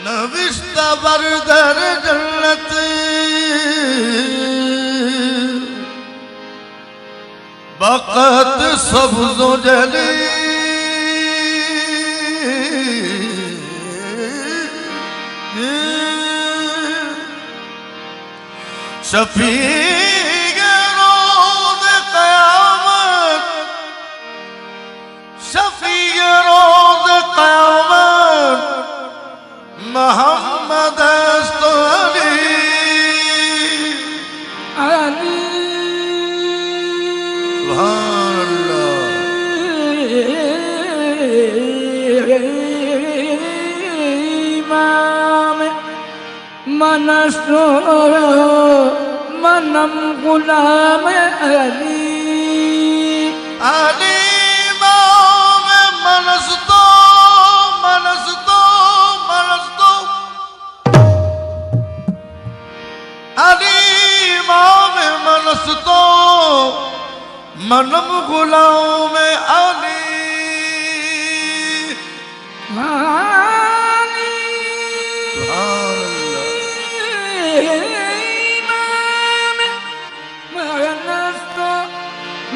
नविश्ता बरदर जन्नत बकत सब्ज़ो जली शफीग रोज़ क़यामत शफीग रोज़ क़यामत मोहम्मद अली सुभान अल्लाह मनसो मनम गुलाम अली अली माम मनस दो मनस दो मनस दो अली माम मनस दो मनम गुलाम अली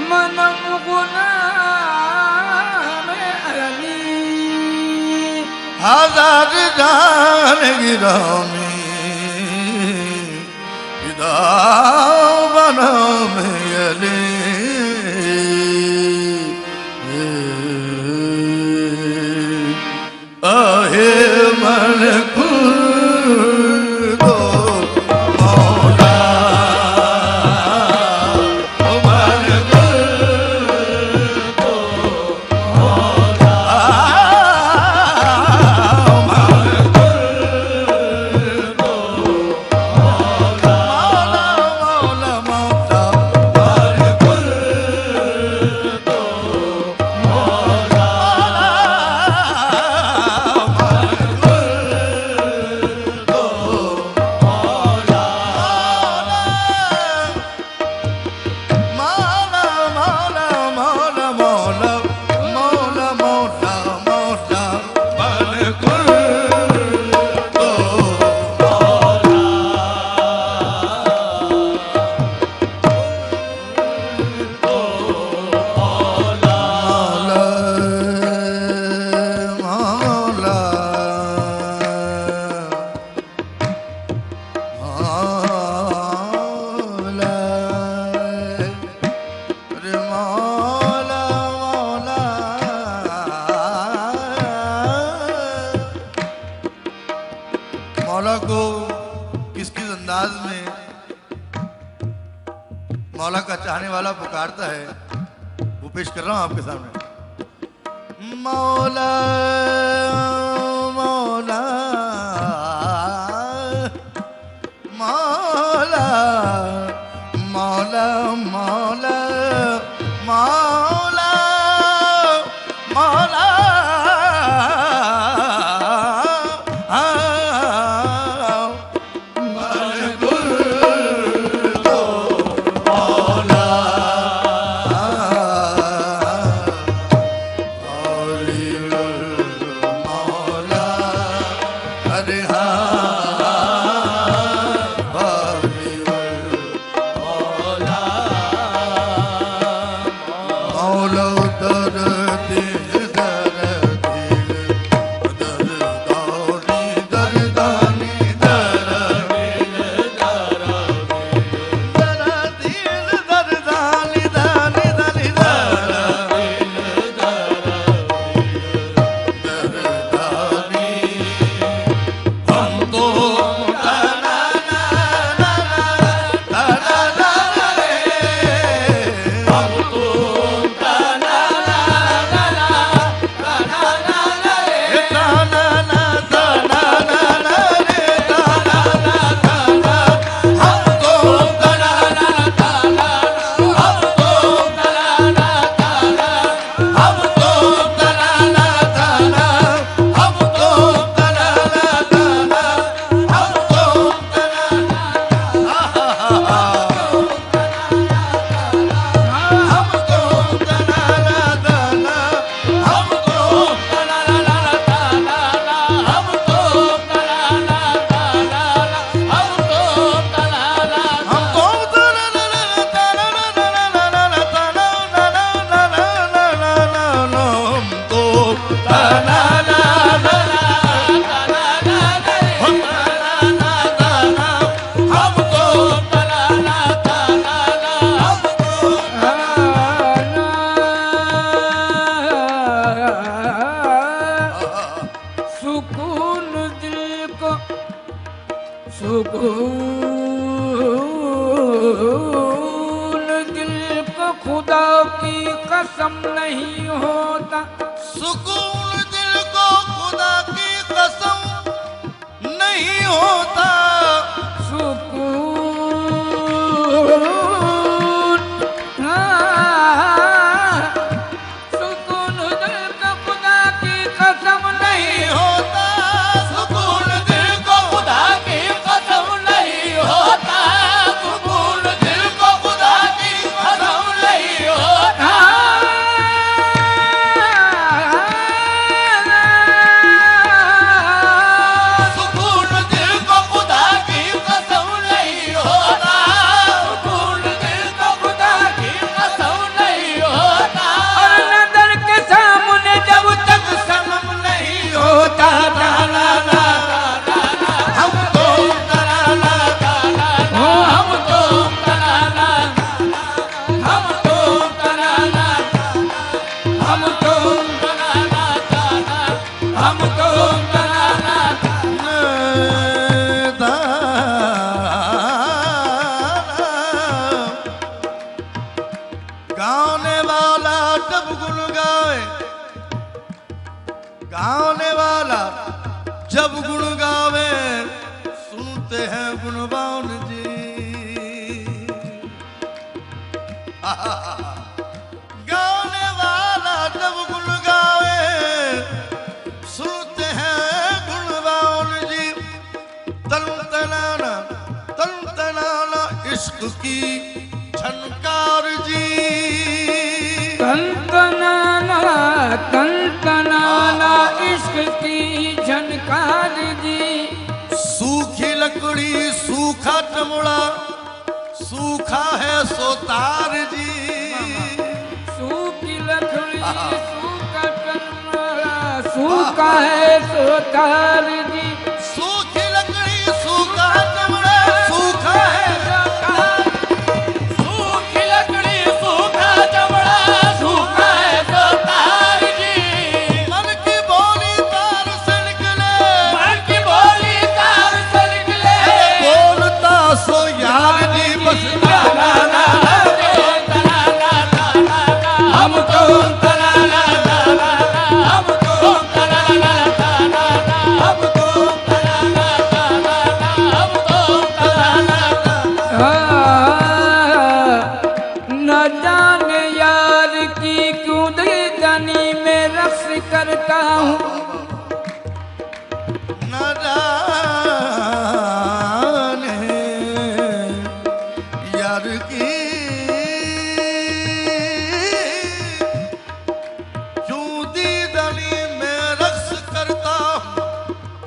मनम गुलाम अली हजार जान गिरामी विदा बनाम अली आहे मन मौला को किस किस अंदाज में मौला का चाहने वाला पुकारता है वो पेश कर रहा हूं आपके सामने। मौला मौला मौला मौला मौला मौला मौला कसम नहीं होता। सुकून दिल को खुदा की कसम नहीं होता। सुकून, हाँ, सुकून दिल को खुदा की कसम नहीं होता। सुकून दिल को खुदा की कसम नहीं होता। सुकून दिल को खुदा की कसम नहीं होता। सुकून दिल को खुदा की कसम नहीं होता। सुकून दिल को खुदा की कसम नहीं होता। और नजर के सामने जब तक सनम नहीं होता। ताला ला हम तो तराना हो हम तो तराना हम तो तराना हम तो तराना हम तो तराना गाने वाला जब गुन गावे, गाने वाला जब गुन गावे, सुनते हैं गुणवान जी। गाने वाला जब गुन गावे, सुनते हैं गुणवान जी। तन तनाना इश्क की झनकार जी। तन इश्क की झनकार जी। सूखी लकड़ी सूखा चमड़ा, सूखा है सोतार जी। सूखी लकड़ी सूखा चमड़ा, सूखा है सोतार जी। सूखी लकड़ी सूखा चमड़ा, सूखा है सूखी लकड़ी सूखा चमड़ा, सूखा है सोतार जी। मन की बोली तार से निकले, मन की बोली तार से निकले, बोलता सो यार जी बस ताना ना हम तो तराना हम तो तराना हम तो तराना हम तो तराना। न जाने यार की क्यों दीदानी में रक्स करता हूँ। न जाने यार की क्यों दीदानी में रक्स करता हूँ।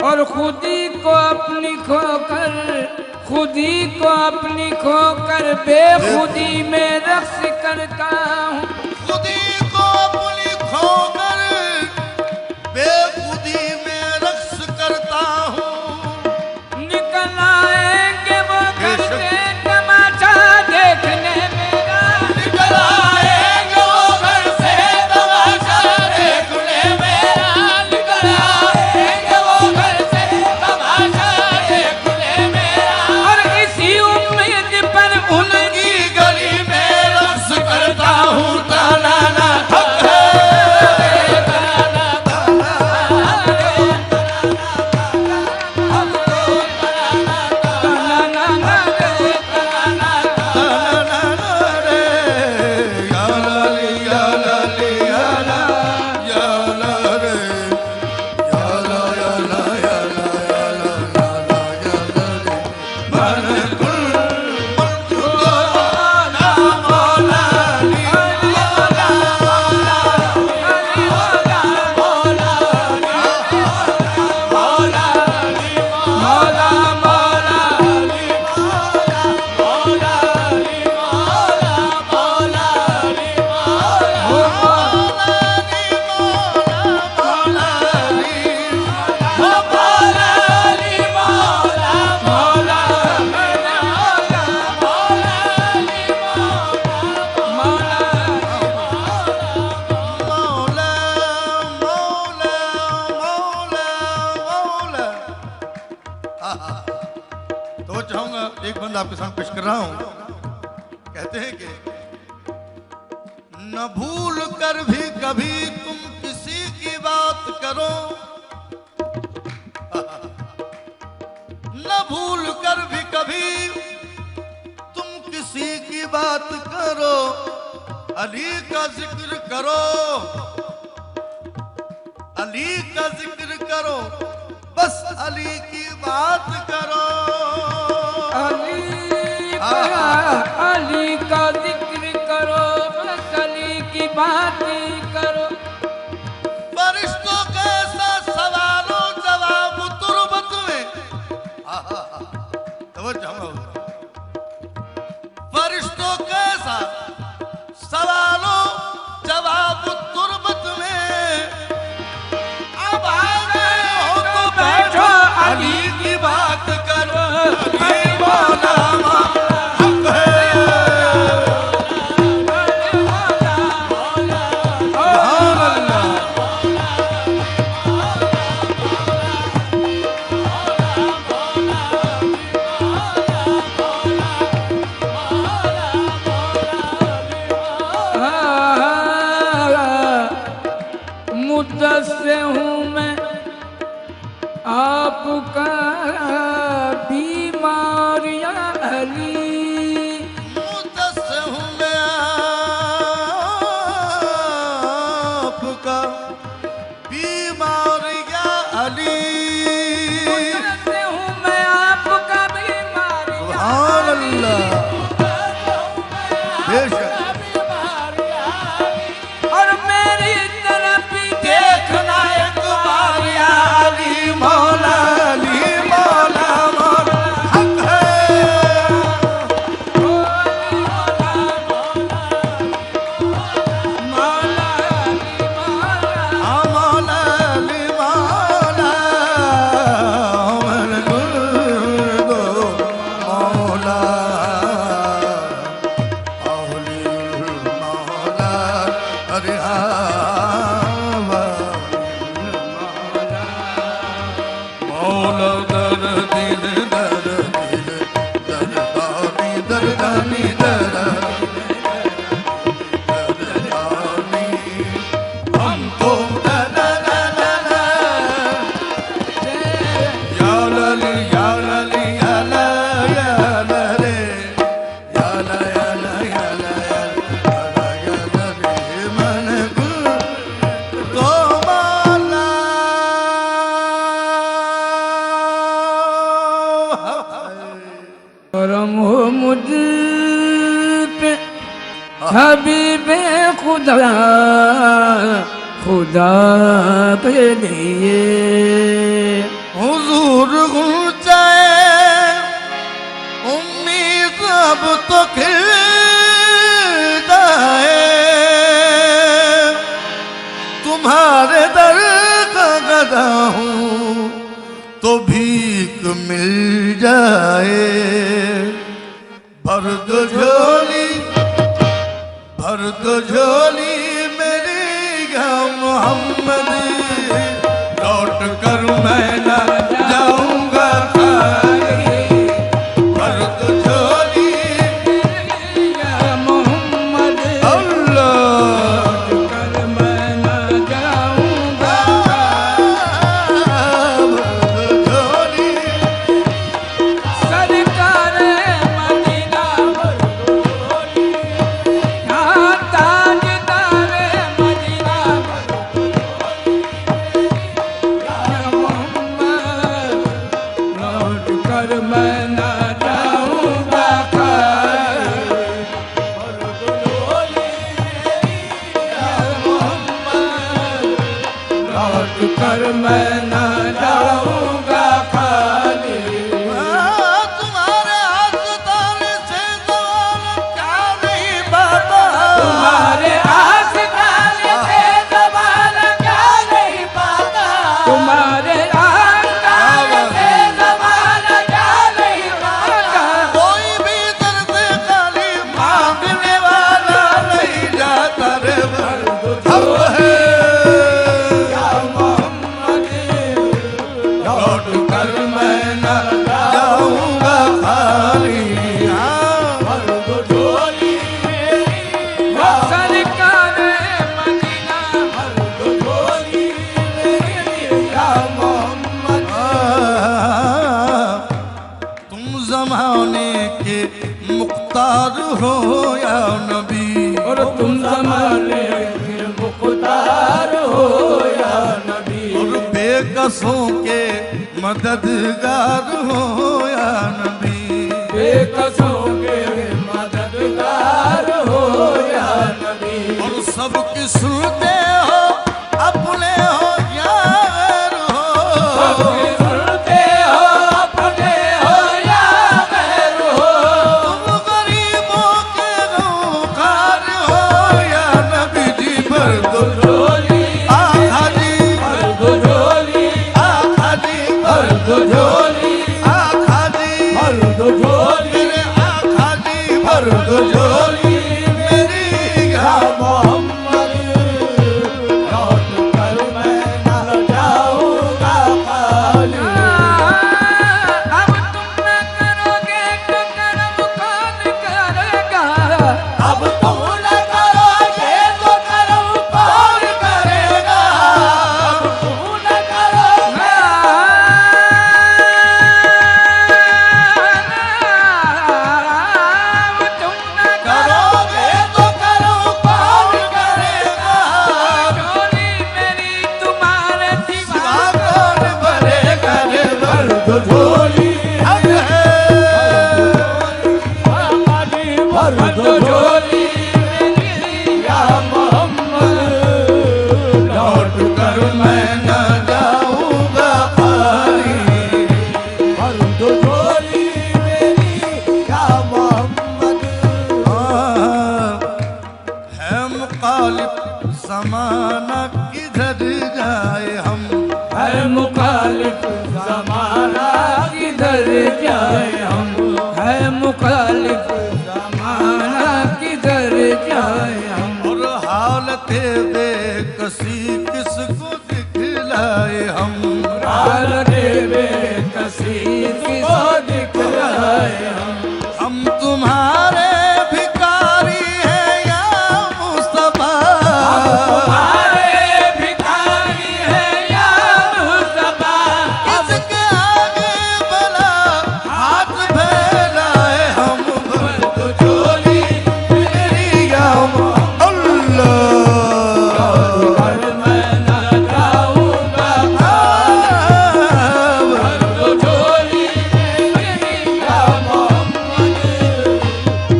और खुदी को अपनी खोकर, खुदी को अपनी खोकर बेखुदी में रक्स करता हूँ। खुदी को अपनी खोकर बेखुदी में रक्स करता हूँ। निकल आएंगे वो घर से तमाशा देखने मेरा। निकल आएंगे वो घर से तमाशा देखने मेरा। निकल आएंगे वो घर से तमाशा देखने मेरा। और इसी उम्मीद पर उनकी गली में रक्स करता हूँ। ताना ना हक है। आपके सामने पेश कर रहा हूं। कहते हैं कि न भूल कर भी कभी तुम किसी की बात करो, न भूल कर भी कभी तुम किसी की बात करो, अली का जिक्र करो, अली का जिक्र करो, बस अली की बात करो। अली का जिक्र करो, बस अली की बात करो। फरिश्तों के साथ सवालों जवाब तुरबत में, फरिश्तों के साथ सवालों जवाब तुरबत में, अब आ गए हो तो बैठो अली की बात करो। अली मौला हक है, सुभान अल्लाह। मुद्दस्से हूँ मैं आपका बीमारियां अली, मुद्दस्से हूँ मैं आपका बीमारियां अली, मुद्दस्से हूँ मैं आपका बीमारियां सुभान अल्लाह। बेशक और मेरी तरफ देखना एक बार या अली मौला, अली मौला मौला हक है, हाँ मौला अली मौला, अमर गुल दो मौला, अली मौला, अरे मौला दर दिल दर दिल दर दानी दर दानी दर दानी, हमको दर दर या लली या लली या ला या ला रे या ला या ला या ला या लली मन गुल तो मौला। करम हो मुझ पे हबीबे खुदा, खुदा के लिए हुजूर गुंजाए उम्मीद अब तो खिल जाए, तुम्हारे दर का गदा हूँ तो भीख मिल जाए, भर दो झोली भर दो झोली मेरी या मोहम्मद, लौट कर मैं न जाऊंगा खाली, भर दो झोली या मोहम्मद, अल्लाह कर मैं न जाऊंगा, भर दो झोली सरकार मदीना यहाँ ताजदार मदीना मुख्तार हो या नबी। और तुम ज़माने के मुख्तार हो या नबी। और बेकसों के मददगार हो या नबी। बेकसों के मददगार हो या नबी। और सबकी सुनते हो अपने हो या गैर हो। सबकी सुनते हो अपने हो या गैर हो। तुम गरीबों के गमखार हो या नबी जी। भर दो झोली आखा जी, भर दो झोली आखा जी, भर दो झोली आखा जी, भर दो झोली मेरे आखा जी भर दो झोली मेरी। या मोहम्मद लौट कर मैं न जाऊंगा खाली। अब तुम न करोगे तो करम कौन करेगा। अब तुम न करोगे तो करम कौन करेगा। तुम न करोगे तुम न करोगे तो करम कौन करेगा। झोली मेरी तुम्हारे सिवा सिवा कौन भरेगा रे। भर दो झोली हक है। भर दो झोली मेरी या मोहम्मद लौट कर मैं न जाऊंगा खाली। भर दो झोली मेरी या मोहम्मद। है मुखालिफ ज़माना किधर जाए हम। है मुखालिफ ज़माना किधर जाए हम। है मुखालिफ ज़माना किधर जाए हम। और हालत बेकसी किसको दिखलाए हम। हालत बेकसी किसको दिखलाए हम। तुम्हारे भिखारी हैं या मुस्तफा। हमारे भिखारी है या मुस्तफा। किसके आगे भला हाथ फैलाए हम। भर दो झोली मेरी या अल्लाह। पर मैं न जाऊंगा भर दो झोली मेरी या मोहम्मद।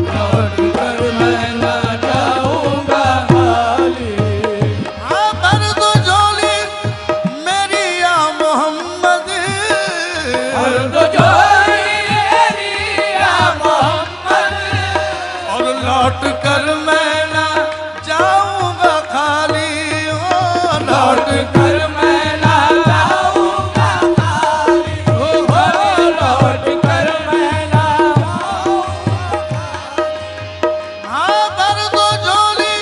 लौट कर मैं न जाऊंगा खाली। भर दो झोली मेरी या मोहम्मद। भर दो झोली मेरी या मोहम्मद। और लौट कर मैं ना जाऊंगा खाली। ओ लौट लौट कर मैं न जाऊंगा खाली। लौट कर मैं न हाँ भर दो झोली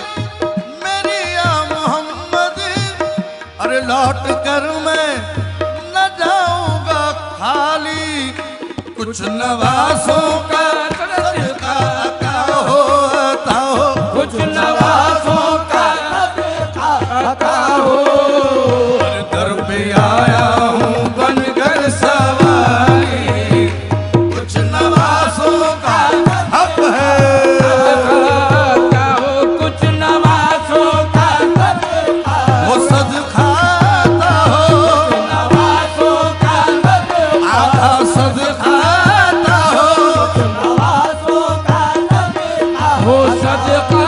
मेरी या मोहम्मद। अरे लौट कर मैं न जाऊंगा खाली। कुछ नवासों का सदका अता हो, अता हो। कुछ नवाज़ों का अता हो। अरे दर पे आया हूँ बनकर सवारी। कुछ नवासों का हक है। अता हो कुछ नवाज़ों का वो सदखाता हो, नवाज़ों का आका सदखाता हो। नवाज़ों का हो सदका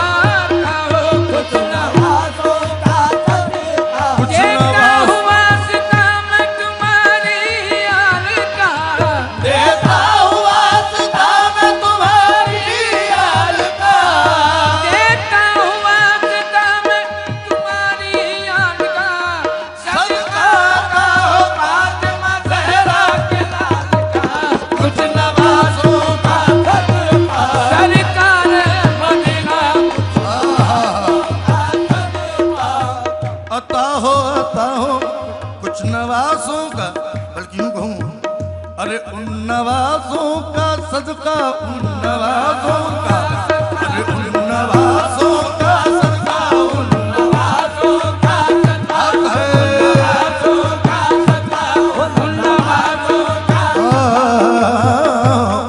का हो कुछ नवाज़ों का। कुछ देखता नवाज हुआ सितम तुम्हारी यार का। देता हुआ सदा मैं तुम्हारी यार का। देखता हुआ सितम तुम्हारी यार का। सदका का हो फातिमा ज़हरा के लाल का। कुछ नवाज़ों का सरकार मदीना अता हो कुछ नवाजों का। बल्कि यूं कहूँ अरे उन नवाजों का सदका, उन नवाजों का। अरे उन नवाजों का सदका, उन नवाज़ों का हक है। उन नवाज़ों का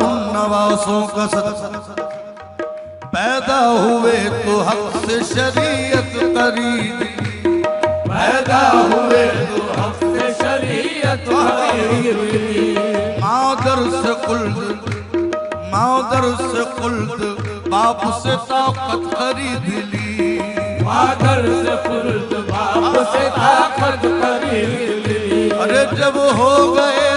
उन नवाजों का सदका। पैदा हुए तो हक से शरीयत खरीद, पैदा हुए तो हक से शरीयत खरीदी। मादर से कुल्द बाप से ताकत खरीद ली, मादर से कुल्द बाप से ताकत खरीद ली। अरे जब हो गए